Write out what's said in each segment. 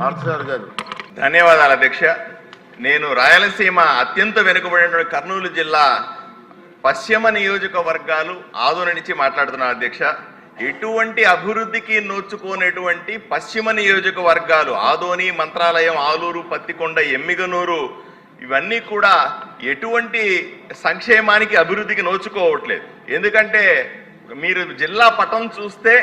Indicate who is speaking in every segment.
Speaker 1: పార్థసారథి గారు.
Speaker 2: ధన్యవాదాలు అధ్యక్ష. నేను రాయలసీమ అత్యంత వెనుకబడిన కర్నూలు జిల్లా పశ్చిమ నియోజకవర్గాలు ఆదోని నుంచి మాట్లాడుతున్నాను అధ్యక్ష. ఎటువంటి అభివృద్ధికి నోచుకోనటువంటి పశ్చిమ నియోజకవర్గాలు ఆదోని, మంత్రాలయం, ఆలూరు, పత్తికొండ, ఎమ్మిగనూరు ఇవన్నీ కూడా ఎటువంటి సంక్షేమానికి అభివృద్ధికి నోచుకోవట్లేదు. ఎందుకంటే మీరు జిల్లా పటం చూస్తే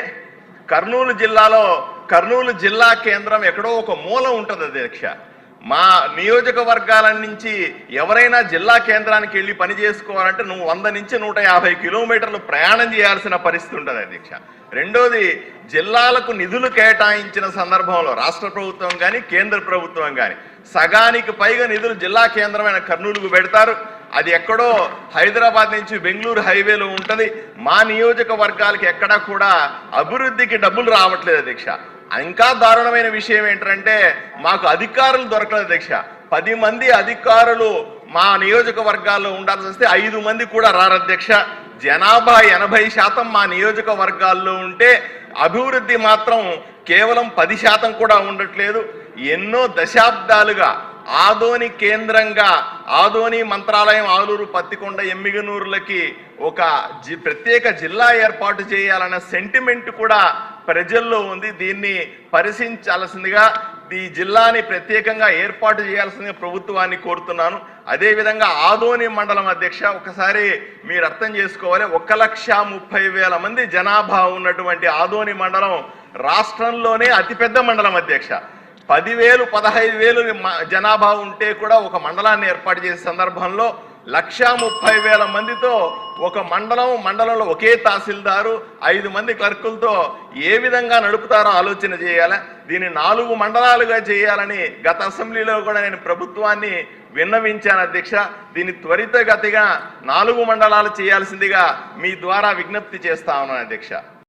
Speaker 2: కర్నూలు జిల్లాలో కర్నూలు జిల్లా కేంద్రం ఎక్కడో ఒక మూల ఉంటుంది అధ్యక్ష. మా నియోజకవర్గాల నుంచి ఎవరైనా జిల్లా కేంద్రానికి వెళ్ళి పని చేసుకోవాలంటే నువ్వు 100 నుంచి 150 కిలోమీటర్లు ప్రయాణం చేయాల్సిన పరిస్థితి ఉంటుంది అధ్యక్ష. రెండోది, జిల్లాలకు నిధులు కేటాయించిన సందర్భంలో రాష్ట్ర ప్రభుత్వం కానీ కేంద్ర ప్రభుత్వం కానీ సగానికి పైగా నిధులు జిల్లా కేంద్రమైన కర్నూలుకు పెడతారు. అది ఎక్కడో హైదరాబాద్ నుంచి బెంగళూరు హైవేలో ఉంటుంది. మా నియోజకవర్గాలకి ఎక్కడా కూడా అభివృద్ధికి డబ్బులు రావట్లేదు అధ్యక్ష. ఇంకా దారుణమైన విషయం ఏంటంటే మాకు అధికారులు దొరకలేదు అధ్యక్ష. 10 మంది అధికారులు మా నియోజకవర్గాల్లో ఉండాల్సి వస్తే 5 మంది కూడా రారు అధ్యక్ష. జనాభా 80% మా నియోజకవర్గాల్లో ఉంటే అభివృద్ధి మాత్రం కేవలం 10% కూడా ఉండట్లేదు. ఎన్నో దశాబ్దాలుగా ఆదోని కేంద్రంగా ఆదోని, మంత్రాలయం, ఆలూరు, పత్తికొండ, ఎమ్మిగనూరులకి ఒక ప్రత్యేక జిల్లా ఏర్పాటు చేయాలన్న సెంటిమెంట్ కూడా ప్రజల్లో ఉంది. దీన్ని పరిశీలించాల్సిందిగా ఈ జిల్లాని ప్రత్యేకంగా ఏర్పాటు చేయాల్సిందిగా ప్రభుత్వాన్ని కోరుతున్నాను. అదేవిధంగా ఆదోని మండలం అధ్యక్ష, ఒకసారి మీరు అర్థం చేసుకోవాలి, 1,30,000 మంది జనాభా ఉన్నటువంటి ఆదోని మండలం రాష్ట్రంలోనే అతిపెద్ద మండలం అధ్యక్ష. 10,000, 15,000 జనాభా ఉంటే కూడా ఒక మండలాన్ని ఏర్పాటు చేసే సందర్భంలో 1,30,000 మందితో ఒక మండలంలో ఒకే తహసీల్దారు, 5 మంది క్లర్కులతో ఏ విధంగా నడుపుతారో ఆలోచన చేయాలి. దీన్ని 4 మండలాలుగా చేయాలని గత అసెంబ్లీలో కూడా నేను ప్రభుత్వాన్ని విన్నవించాను అధ్యక్ష. దీన్ని త్వరితగతిగా 4 మండలాలు చేయాల్సిందిగా మీ ద్వారా విజ్ఞప్తి చేస్తా ఉన్నాను అధ్యక్ష.